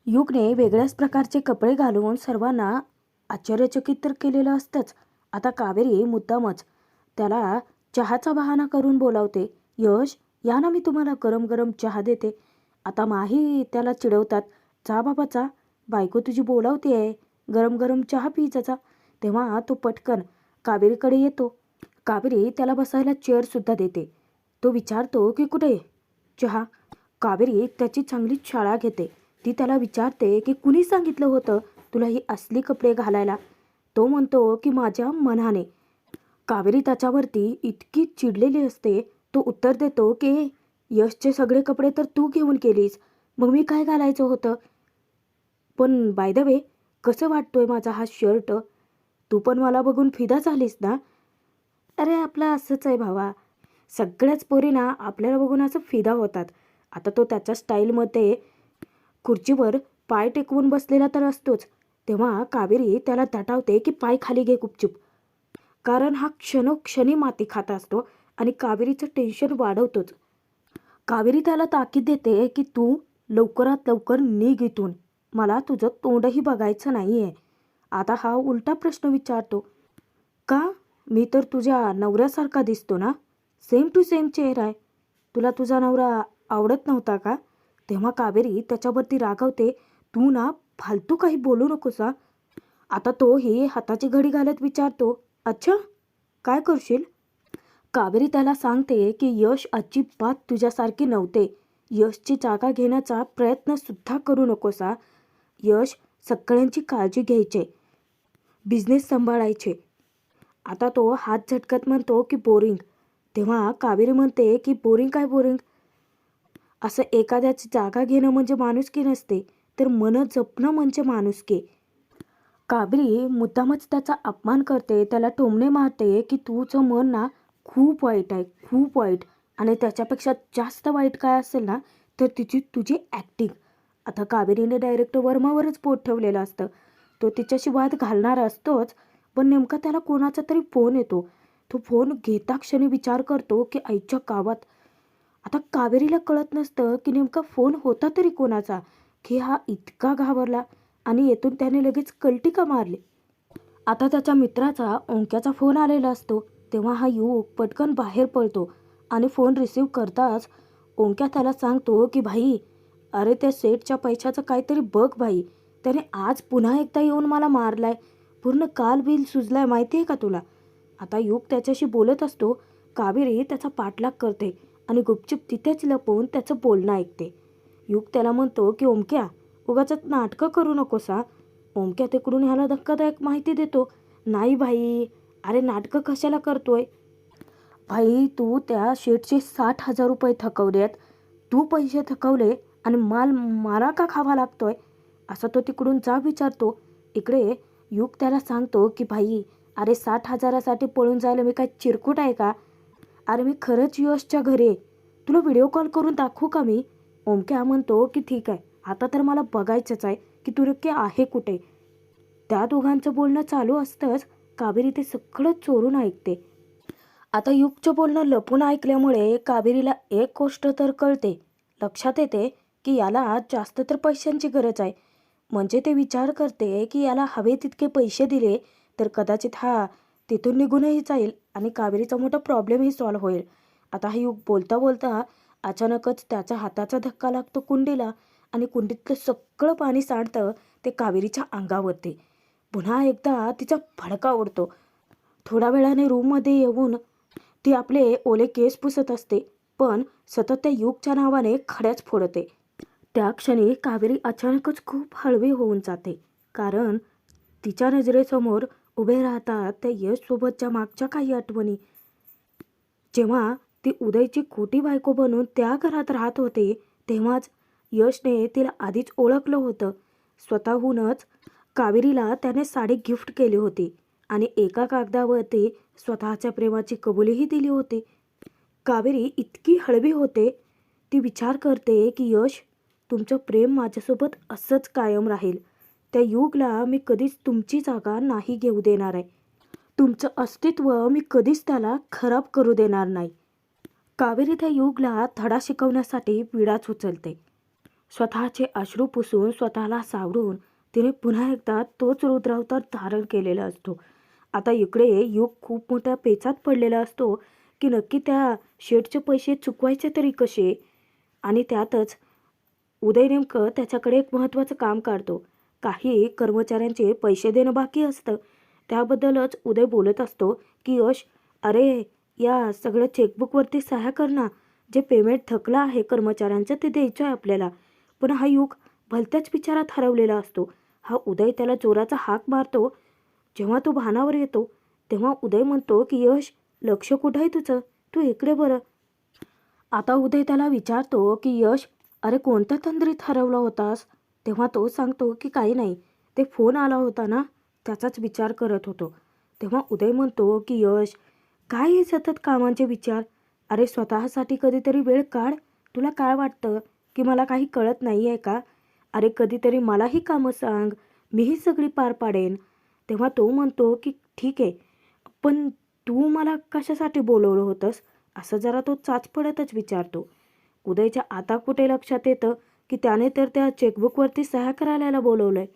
युगने वेगळ्याच प्रकारचे कपडे घालून सर्वांना आश्चर्यचकित तर केलेलं असतंच. आता कावेरी मुद्दामच त्याला चहाचा बहाणा करून बोलावते. यश, या ना, मी तुम्हाला गरम गरम चहा देते. आता माही त्याला चिडवतात. जा बाबा जा, बायको तुझी बोलावते आहे, गरम गरम चहा पी जा. तेव्हा तो पटकन कावेरीकडे येतो. कावेरी त्याला बसायला चेअरसुद्धा देते. तो विचारतो की कुठे चहा. कावेरी त्याची चांगलीच शाळा घेते. ती त्याला विचारते की कुणी सांगितलं होतं तुला ही असली कपडे घालायला. तो म्हणतो की माझ्या मनाने. कावेरी त्याच्यावरती इतकी चिडलेली असते. तो उत्तर देतो की यशचे सगळे कपडे तर तू घेऊन केलीस, मग मी काय घालायचं होतं. पण बाय द वे, कसं वाटतोय माझा हा शर्ट. तू पण मला बघून फिदा झालीस ना. अरे आपलं असंच आहे भावा, सगळ्याच पोरी ना आपल्याला बघून असं फिदा होतात. आता तो त्याच्या स्टाईलमध्ये खुर्चीवर पाय टेकवून बसलेला तर असतोच. तेव्हा कावेरी त्याला दटावते की पाय खाली घे गुपचूप. कारण हा क्षणोक्षणी माती खात असतो आणि कावेरीचं टेन्शन वाढवतोच. कावेरी त्याला ताकीद देते की तू लवकरात लवकर निघ इथून, मला तुझं तोंडही बघायचं नाही आहे. आता हा उलटा प्रश्न विचारतो. का? मी तर तुझ्या नवऱ्यासारखा दिसतो ना, सेम टू सेम चेहरा आहे. तुला तुझा नवरा आवडत नव्हता का? तेव्हा कावेरी त्याच्यावरती रागवते. तू ना फालतू काही बोलू नकोस हा. आता तोही हाताची घडी घालत विचारतो, अच्छा काय करशील. कावेरी त्याला सांगते की यश अजिबात तुझ्यासारखी नव्हते. यशची जागा घेण्याचा प्रयत्न सुद्धा करू नकोस हा. यश सगळ्यांची काळजी घ्यायचे, बिझनेस सांभाळायचे. आता तो हात झटकत म्हणतो की बोरिंग. तेव्हा कावेरी म्हणते की बोरिंग काय बोरिंग. असं एखाद्याची जागा घेणं म्हणजे माणुसकी नसते, तर मन जपणं म्हणजे माणुसकी. कावेरी मुद्दामच त्याचा अपमान करते, त्याला टोमणे मारते की तुझं मन ना खूप वाईट आहे, खूप वाईट. आणि त्याच्यापेक्षा जास्त वाईट काय असेल ना, तर तुझी ॲक्टिंग. आता कावेरीने डायरेक्ट वर्मावरच पोट ठेवलेलं असतं. तो तिच्याशी वाद घालणार असतोच, पण नेमका त्याला कोणाचा तरी फोन येतो. तो फोन घेता क्षणी विचार करतो की आईच्या गावात. आता कावेरीला कळत नसतं की नेमका फोन होता तरी कोणाचा, की हा इतका घाबरला आणि येथून त्याने लगेच कल्टी का मारली. आता त्याच्या मित्राचा ओंक्याचा फोन आलेला असतो. तेव्हा हा युवक पटकन बाहेर पळतो आणि फोन रिसीव्ह करताच ओंक्या त्याला सांगतो की भाई, अरे त्या सेटच्या पैशाचं काहीतरी बघ भाई, त्याने आज पुन्हा एकदा येऊन मला मारलाय, पूर्ण काल बिल सुजलाय माहिती आहे का तुला. आता युग त्याच्याशी बोलत असतो. कावेरी त्याचा पाठलाग करते आणि गुपचूप तिथेच लपवून त्याचं बोलणं ऐकते. युग त्याला म्हणतो की ओमक्या, उगाचच नाटकं करू नकोस हा. ओमक्या तिकडून ह्याला धक्कादायक माहिती देतो. नाही भाई, अरे नाटकं कशाला करतोय. भाई तू त्या शेटचे 60,000 रुपये थकवलेत, तू पैसे थकवले आणि माल मला का खावा लागतोय, असा तो तिकडून जाब विचारतो. इकडे युग त्याला सांगतो की भाई, अरे 60,000साठी पळून जायला मी काय चिरकुट आहे का. अरे मी खरंच यशच्या घरी आहे, तुला व्हिडिओ कॉल करून दाखवू का मी. ओमक्या म्हणतो की ठीक आहे, आता तर मला बघायचंच आहे की तू नक्की आहे कुठे. त्या दोघांचं बोलणं चालू असतंच. कावेरी ते सगळं चोरून ऐकते. आता युगचं बोलणं लपून ऐकल्यामुळे कावेरीला एक गोष्ट तर कळते, लक्षात येते की याला जास्त तर पैशांची गरज आहे. म्हणजे ते विचार करते की याला हवे तितके पैसे दिले तर कदाचित हा तिथून निघूनही जाईल आणि कावेरीचा मोठा प्रॉब्लेमही सॉल्व्ह होईल. आता हा युग बोलता बोलता अचानकच त्याच्या हाताचा धक्का लागतो कुंडीला आणि कुंडीतलं सगळं पाणी सांडतं ते कावेरीच्या अंगावरती. पुन्हा एकदा तिचा भडका उडतो. थोड्या वेळाने रूममध्ये येऊन ती आपले ओले केस पुसत असते, पण सतत त्या युगच्या नावाने खड्याच फोडते. त्या क्षणी कावेरी अचानकच खूप हळवी होऊन जाते, कारण तिच्या नजरेसमोर उभे राहतात त्या यशसोबतच्या मागच्या काही आठवणी. जेव्हा ती उदयची खोटी बायको बनून त्या घरात राहत होते, तेव्हाच यशने तिला आधीच ओळखलं होतं. स्वतःहूनच कावेरीला त्याने साडी गिफ्ट केली होती आणि एका कागदावरती स्वतःच्या प्रेमाची कबुलीही दिली होती. कावेरी इतकी हळवी होते, ती विचार करते की यश, तुमचं प्रेम माझ्यासोबत असंच कायम राहील. त्या युगला मी कधीच तुमची जागा नाही घेऊ देणार आहे. तुमचं अस्तित्व मी कधीच त्याला खराब करू देणार नाही. कावेरी त्या युगला धडा शिकवण्यासाठी विडाच उचलते. स्वतःचे अश्रू पुसून स्वतःला सावरून तिने पुन्हा एकदा तोच रुद्रावतार धारण केलेला असतो. आता इकडे युग खूप मोठ्या पेचात पडलेला असतो की नक्की त्या शेठचे पैसे चुकवायचे तरी कसे. आणि त्यातच उदय नेमकं त्याच्याकडे एक महत्त्वाचं काम काढतो. काही कर्मचाऱ्यांचे पैसे देणं बाकी असतं. त्याबद्दलच उदय बोलत असतो की यश, अरे या सगळ्या चेकबुकवरती सह्या कर ना. जे पेमेंट थकलं आहे कर्मचाऱ्यांचं ते द्यायचं आहे आपल्याला. पण हा युग भलत्याच विचारात हरवलेला असतो. हा उदय त्याला जोराचा हाक मारतो. जेव्हा तो भानावर येतो तेव्हा उदय म्हणतो की यश, लक्ष कुठं आहे तुझं? तू इकडे बरं. आता उदय त्याला विचारतो की यश, अरे कोणत्या तंद्रीत हरवला होतास? तेव्हा तो सांगतो की काही नाही, ते फोन आला होता ना, त्याचाच विचार करत होतो. तेव्हा उदय म्हणतो की यश, काय हे सतत कामांचे विचार? अरे स्वतःसाठी कधीतरी वेळ काढ. तुला काय वाटतं की मला काही कळत नाही आहे का? अरे कधीतरी मलाही कामं सांग, मीही सगळी पार पाडेन. तेव्हा तो म्हणतो की ठीक आहे, पण तू मला कशासाठी बोलवलं होतंस? असं जरा तो चाचपडतच विचारतो. उदयच्या आता कुठे लक्षात येतं की त्याने तर त्या चेकबुकवरती सह्या करायला बोलवलंय.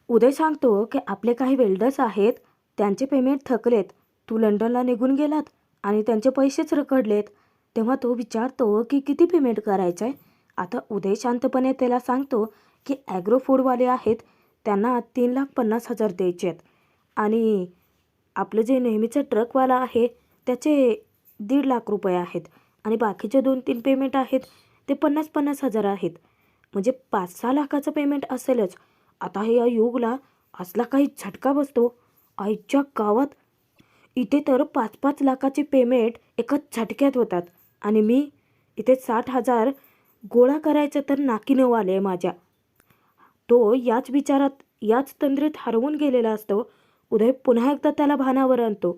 उदय सांगतो की आपले काही वेल्डर्स आहेत, त्यांचे पेमेंट थकलेत. तू लंडनला निघून गेलात आणि त्यांचे पैसेच रखडलेत. तेव्हा तो विचारतो की किती पेमेंट करायचं आहे? आता उदय शांतपणे त्याला सांगतो की ॲग्रो फूडवाले आहेत, त्यांना 3,50,000 द्यायचे आहेत. आणि आपलं जे नेहमीचं ट्रकवाला आहे त्याचे 1.5 लाख रुपये आहेत. आणि बाकीचे 2-3 पेमेंट आहेत ते 50,000 आहेत. म्हणजे 5-6 लाखाचं पेमेंट असेलच. आता हे या युगला असला काही झटका बसतो. आईच्या गावात, इथे तर 5-5 लाखाचे पेमेंट एका झटक्यात होतात आणि मी इथे 60,000 गोळा करायचं तर नाकीनऊ आले आहे माझ्या. तो याच विचारात, याच तंद्रीत हरवून गेलेला असतो. उदय पुन्हा एकदा त्याला भानावर आणतो.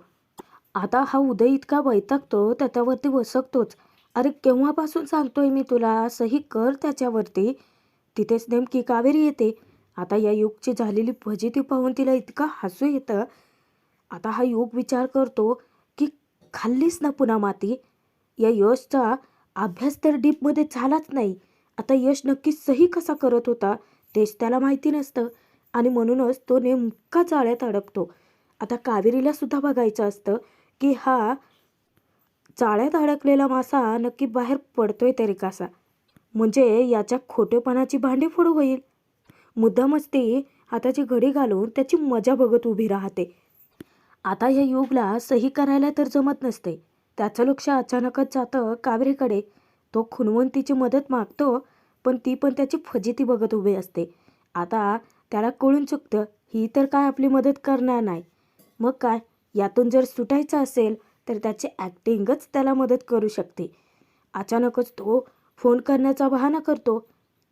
आता हा उदय इतका वैतागतो, त्याच्यावरती वसकतोच. अरे केव्हापासून सांगतोय मी तुला, सही कर त्याच्यावरती. तिथेच नेमकी कावेरी येते. आता या युगची झालेली फजिती पाहून तिला इतका हसू येतं. आता हा युग विचार करतो की खाल्लीस ना पुन्हा माती. या यशचा अभ्यास तर डीपमध्ये झालाच नाही. आता यश नक्की सही कसा करत होता तेच त्याला माहिती नसतं आणि म्हणूनच तो नेमका जाळ्यात अडकतो. आता कावेरीला सुद्धा बघायचं असतं की हा जाळ्यात अडकलेला मासा नक्की बाहेर पडतोय तरी कसा, म्हणजे याच्या खोटेपणाची भांडेफोड होईल. मुद्दामच ती हाताची घडी घालून त्याची मजा बघत उभी राहते. आता या युगला सही करायला तर जमत नसते. त्याचं लक्ष अचानकच जातं कावेरीकडे. तो खुणवून तिची मदत मागतो, पण ती पण त्याची फजिती बघत उभी असते. आता त्याला कळून चुकतं, ही तर काय आपली मदत करणार नाही. मग काय, यातून जर सुटायचं असेल तर त्याची ॲक्टिंगच त्याला मदत करू शकते. अचानकच तो फोन करण्याचा बहाणा करतो.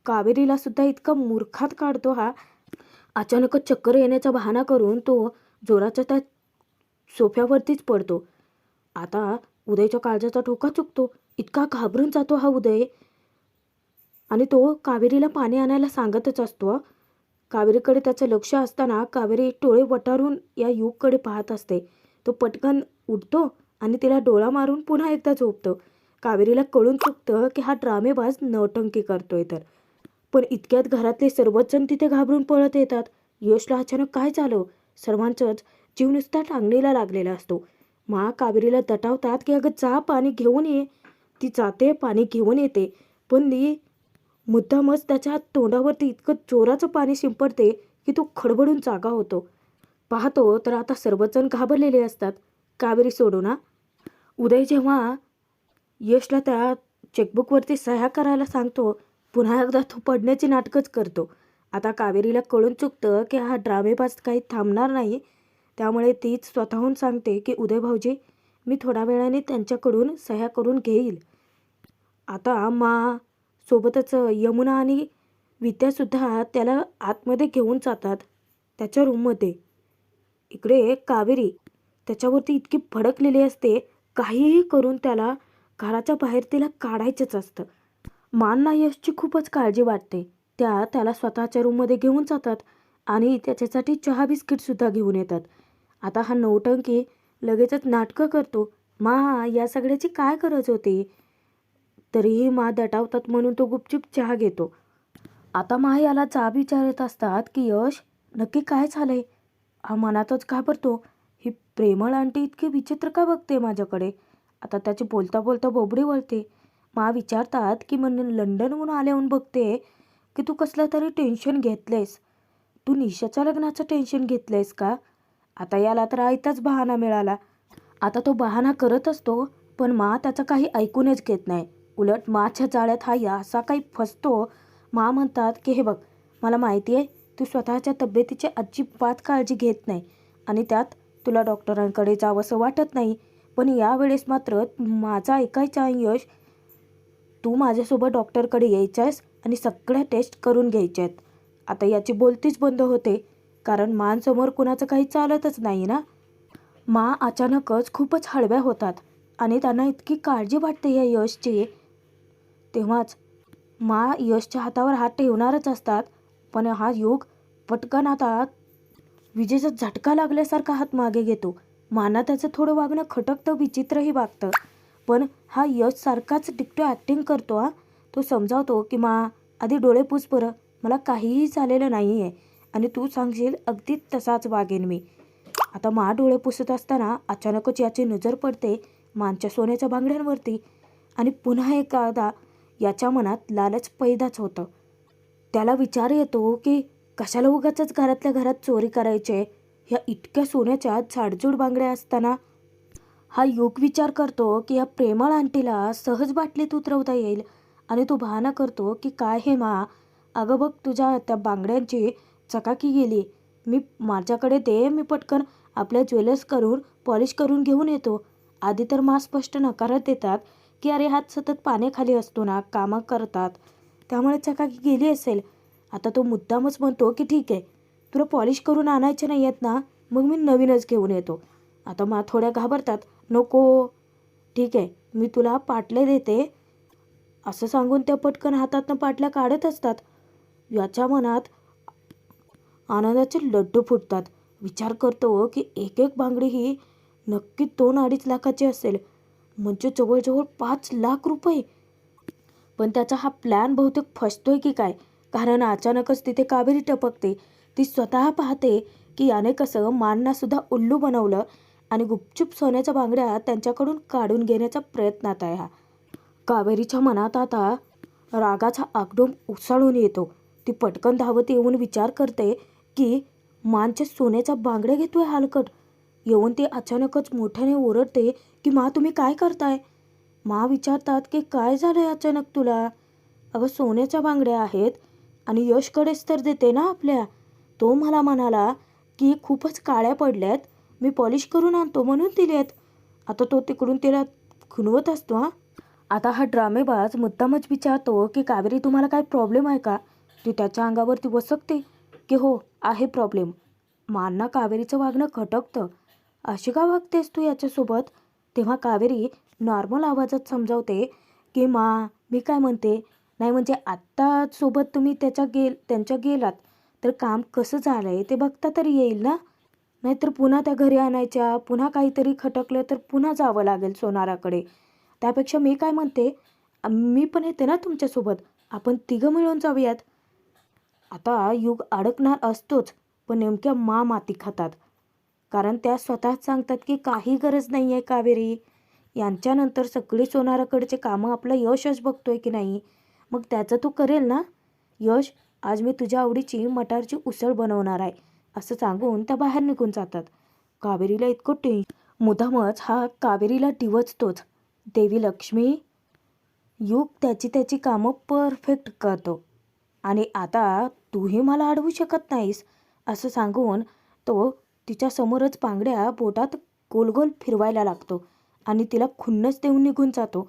कावेरीला सुद्धा इतका मूर्खात काढतो हा. अचानकच चक्कर येण्याचा बहाणा करून तो जोराच्या त्या सोफ्यावरतीच पडतो. आता उदयच्या काळजाचा ठोका चुकतो. इतका घाबरून जातो हा उदय आणि तो कावेरीला पाणी आणायला सांगतच असतो. कावेरीकडे त्याचं लक्ष असताना कावेरी डोळे वटारून या युगकडे पाहत असते. तो पटकन उठतो आणि तिला डोळा मारून पुन्हा एकदा झोपतो. कावेरीला कळून चुकतं की हा ड्रामेबाज नौटंकी करतोय तर. पण इतक्यात घरातले सर्वच जण तिथे घाबरून पळत येतात. यशला अचानक काय झालं, सर्वांचाच जीव नुसता टांगणीला लागलेला असतो. कावेरीला दटावतात की अगं जा पाणी घेऊन ये. ती जाते, पाणी घेऊन येते, पण ती मुद्दामच त्याच्या तोंडावरती इतकं जोराचं पाणी शिंपडते की तो खडबडून जागा होतो. पाहतो तर आता सर्वच जण घाबरलेले असतात, कावेरी सोडून. उदय जेव्हा यशला त्या चेकबुकवरती सह्या करायला सांगतो, पुन्हा एकदा तो पडण्याची नाटकच करतो. आता कावेरीला कळून चुकतं की हा ड्रामेबाज काही थांबणार नाही. त्यामुळे तीच स्वतःहून सांगते की उदय भाऊजी, मी थोड्या वेळाने त्यांच्याकडून सह्या करून घेईल. आता सोबतच यमुना आणि विद्यासुद्धा त्याला आतमध्ये घेऊन जातात त्याच्या रूममध्ये. इकडे कावेरी त्याच्यावरती इतकी भडकलेली असते, काहीही करून त्याला घराच्या बाहेर तिला काढायचंच असतं. मानला यशची खूपच काळजी वाटते. त्याला स्वतःच्या रूममध्ये घेऊन जातात आणि त्याच्यासाठी चहा बिस्किटसुद्धा घेऊन येतात. आता हा नौटंकी लगेचच नाटकं करतो. या सगळ्याची काय गरज होती? तरीही दटावतात म्हणून तो गुपचूप चहा घेतो. आता मा याला जाब विचारत असतात की यश नक्की काय झालंय. हा मनातच घाबरतो. ही प्रेमळ आंटी इतकी विचित्र का बघते माझ्याकडे. आता त्याची बोलता बोलता बोबडी वळते. मा विचारतात की मन लंडनहून आल्याहून बघते की तू कसलं तरी टेन्शन घेतलंयस. तू निशाच्या लग्नाचं टेन्शन घेतलंयस का. आता याला तर आयताच बहाणा मिळाला. आता तो बहाणा करत असतो पण मा त्याचं काही ऐकूनच घेत नाही. उलट माच्या जाळ्यात हा असा काही फसतो. मा म्हणतात की हे बघ, मला माहिती आहे तू स्वतःच्या तब्येतीची अजिबात काळजी घेत नाही आणि त्यात तुला डॉक्टरांकडे जावंसं वाटत नाही. पण यावेळेस मात्र माझं ऐकायचं आहे यश. तू माझ्यासोबत डॉक्टरकडे यायचं आहेस आणि सगळ्या टेस्ट करून घ्यायच्या आहेत. आता याची बोलतीच बंद होते कारण मांसमोर कुणाचं काही चालतच नाही ना. मा अचानकच खूपच हळव्या होतात आणि त्यांना इतकी काळजी वाटते या यशची. तेव्हाच मा यशच्या हातावर हात ठेवणारच असतात पण हा योग पटकन आता विजेचा झटका लागल्यासारखा हात मागे घेतो. माना त्याचं थोडं वागणं खटकतं, विचित्रही वागतं. पण हा यश सारखाच डिक्टो ॲक्टिंग करतो. तो समजावतो की मा आधी डोळे पुस बरं, मला काहीही झालेलं नाही आहे आणि तू सांगशील अगदी तसाच वागेन मी. आता मा डोळे पुसत असताना अचानकच याची नजर पडते मानच्या सोन्याच्या बांगड्यांवरती आणि पुन्हा एकदा याच्या मनात लालच पैदाच होतं. त्याला विचार येतो की कशाला उगाचच घरातल्या घरात चोरी करायचे. ह्या इतक्या सोन्याच्या झाडझूड बांगड्या असताना. हा योग विचार करतो की या प्रेमळ आंटीला सहज बाटलीत उतरवता येईल आणि तो बहाणा करतो की काय हे मा, अगं बघ तुझ्या त्या बांगड्यांची चकाकी गेली. माझ्याकडे दे, मी पटकन आपल्या ज्वेलर्स करून पॉलिश करून घेऊन येतो. आधी तर मा स्पष्ट नकारत देतात की अरे हात सतत पाण्याखाली असतो ना, कामं करतात त्यामुळे चकाकी गेली असेल. आता तो मुद्दामच म्हणतो की ठीक आहे, तुला पॉलिश करून आणायचे नाही आहेत ना, मग मी नवीनच घेऊन येतो. आता मा थोड्या घाबरतात. नको, ठीक आहे, मी तुला पाटले देते असं सांगून त्या पटकन हातातनं पाटल्या काढत असतात. याच्या मनात आनंदाचे लड्डू फुटतात. विचार करतो की एक एक बांगडी ही नक्की 2-2.5 लाखाची असेल, म्हणजे जवळजवळ 5 लाख रुपये. पण त्याचा हा प्लॅन बहुतेक फसतोय की काय, कारण अचानकच तिथे कावेरी टपकते. ती स्वतः पाहते की याने कसं मानना सुद्धा उल्लू बनवलं आणि गुपचूप सोन्याच्या बांगड्या त्यांच्याकडून काढून घेण्याच्या प्रयत्नात आहे हा. कावेरीच्या मनात आता रागाचा आगडोंब उसळून येतो. ती पटकन धावत येऊन विचार करते की मानच्या सोन्याच्या बांगड्या घेतोय हलकट. येऊन ती अचानकच मोठ्याने ओरडते की मा तुम्ही काय करताय. मा विचारतात की काय झालंय अचानक तुला. अगं सोन्याच्या बांगड्या आहेत आणि यशकडेच तर देते ना आपल्या. तो मला म्हणाला की खूपच काळ्या पडल्यात, मी पॉलिश करून आणतो म्हणून दिल्यात. आता तो तिकडून तिला खुणवत असतो. आता हा ड्रामेबाज मुद्दामच विचारतो की कावेरी तुम्हाला काय प्रॉब्लेम आहे का. ती त्याच्या अंगावरती वसकते की हो आहे प्रॉब्लेम. मानना कावेरीचं वागणं खटकतं. अशी का वागतेस तू याच्यासोबत. तेव्हा कावेरी नॉर्मल आवाजात समजावते की मा मी काय म्हणते नाही, म्हणजे आत्ता सोबत तुम्ही त्यांच्या गेलात तर काम कसं झालं आहे ते बघता तरी येईल ना. नाहीतर पुन्हा त्या घरी आणायच्या, पुन्हा काहीतरी खटकलं तर पुन्हा जावं लागेल सोनाराकडे. त्यापेक्षा मी काय म्हणते, मी पण येते ना तुमच्यासोबत, आपण तिघं मिळून जाऊयात. आता युग अडकणार असतोच पण नेमक्या मा माती खातात. कारण त्या स्वतःच सांगतात की काही गरज नाही आहे कावेरी, यांच्यानंतर सगळी सोनाराकडचे कामं आपलं यशच बघतोय की नाही, मग त्याचं तू करेल ना. यश, आज मी तुझ्या आवडीची मटारची उसळ बनवणार आहे असं सांगून त्या बाहेर निघून जातात. कावेरीला इतकं मुद्दामच हा कावेरीला डिवचतोच. देवी लक्ष्मी, युग त्याची कामं परफेक्ट करतो आणि आता तूही मला अडवू शकत नाहीस असं सांगून तो तिच्या समोरच बांगड्या बोटात गोल गोल फिरवायला लागतो आणि तिला खुन्नस देऊन निघून जातो.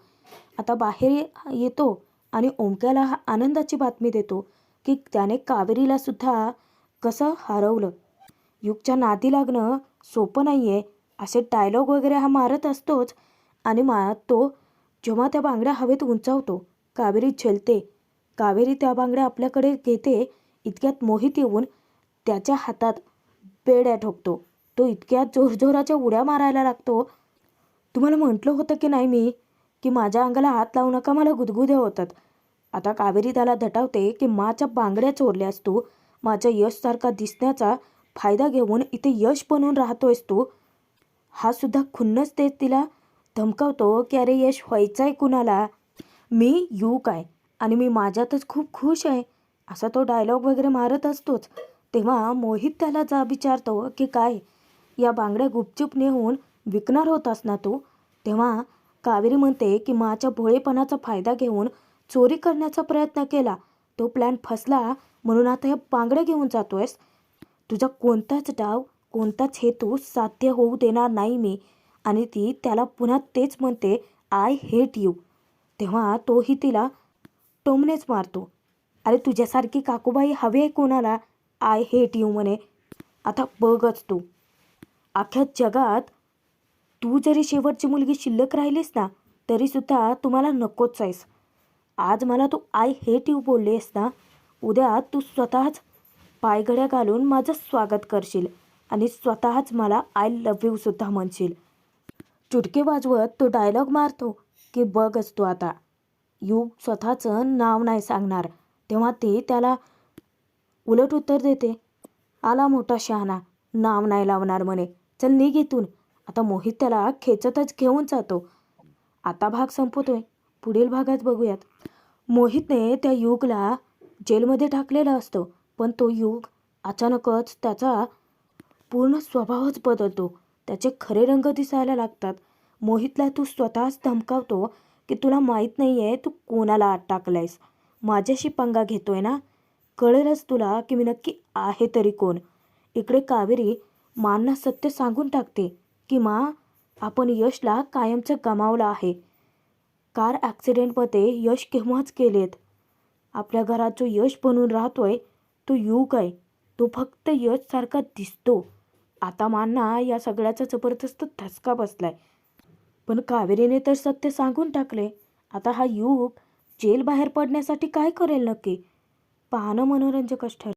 आता बाहेर येतो आणि ओमक्याला हा आनंदाची बातमी देतो की त्याने कावेरीला सुद्धा कसं हरवलं. युगच्या नादी लागणं सोपं नाही आहे. असे डायलॉग वगैरे हा मारत असतोच आणि तो जेव्हा त्या बांगड्या हवेत उंचावतो कावेरी झेलते. कावेरी त्या बांगड्या आपल्याकडे घेते. इतक्यात मोहित येऊन त्याच्या हातात बेड्या ठोकतो. तो इतक्यात जोरजोराच्या उड्या मारायला लागतो. तुम्हाला म्हटलं होतं की नाही मी की माझ्या अंगाला हात लावू नका, मला गुदगुद्या होतात. आता कावेरी त्याला दटावते की माच्या बांगड्या चोरल्यास तू, माझ्या यशसारखा दिसण्याचा फायदा घेऊन इथे यश बनवून राहतोयस तू. हा सुद्धा खुन्नस देत तिला धमकावतो की अरे यश व्हायचंय कुणाला, मी युग आहे आणि मी माझ्यातच खूप खुश आहे, असा तो डायलॉग वगैरे मारत असतोच. तेव्हा मोहित त्याला विचारतो की काय या बांगड्या गुपचूप नेऊन विकणार होतास ना तू. तेव्हा कावेरी म्हणते की माच्या भोळेपणाचा फायदा घेऊन चोरी करण्याचा प्रयत्न केला, तो प्लॅन फसला म्हणून आता या बांगड्या घेऊन जातोयस. तुझा कोणताच डाव कोणताच हेतू साध्य होऊ देणार नाही मी. आणि ती त्याला पुन्हा तेच म्हणते, आय हेट यू. तेव्हा तोही तिला टोमणेच मारतो, अरे तुझ्यासारखी काकूबाई हवी आहे कोणाला, आय हेट यू म्हणे. आता बघच तू, अख्ख्या जगात तू जरी शेवटची मुलगी शिल्लक राहिलीस ना तरीसुद्धा तुम्हाला नकोच आहेस. आज मला तू आय हेट यू बोललीस ना, उद्या तू स्वतःच पायघड्या घालून माझं स्वागत करशील आणि स्वतःच मला आय लव्ह यू सुद्धा म्हणशील. चुटके वाजवत तो डायलॉग मारतो की बघच तू आता, युग स्वतःचं नाव नाही सांगणार. तेव्हा ती त्याला उलट उत्तर देते, आला मोठा शहाणा, नाव नाही लावणार म्हणे, चल निघ इथून. आता मोहित त्याला खेचतच घेऊन जातो. आता भाग संपतोय, पुढील भागात बघूयात. मोहितने त्या युगला जेलमध्ये टाकलेलं असतं, पण तो युग अचानकच त्याचा पूर्ण स्वभावच बदलतो, त्याचे खरे रंग दिसायला लागतात. मोहितला तू स्वतःच धमकावतो की तुला माहीत नाही आहे तू कोणाला आत टाकलायस, माझ्याशी पंगा घेतोय ना, कळेलच तुला की मी नक्की आहे तरी कोण. इकडे कावेरी मांना सत्य सांगून टाकते की मा, आपण यशला कायमचं गमावलं आहे. कार ॲक्सिडेंटमध्ये यश केव्हाच केलेत. आपल्या घरात जो यश बनून राहतोय तो युग आहे, तो फक्त यशसारखा दिसतो. आता मांना या सगळ्याचा जबरदस्त धसका बसलाय, पण कावेरीने तर सत्य सांगून टाकले. आता हा युग जेल बाहेर पडण्यासाठी काय करेल नक्की, पाहणं मनोरंजकच ठरेल.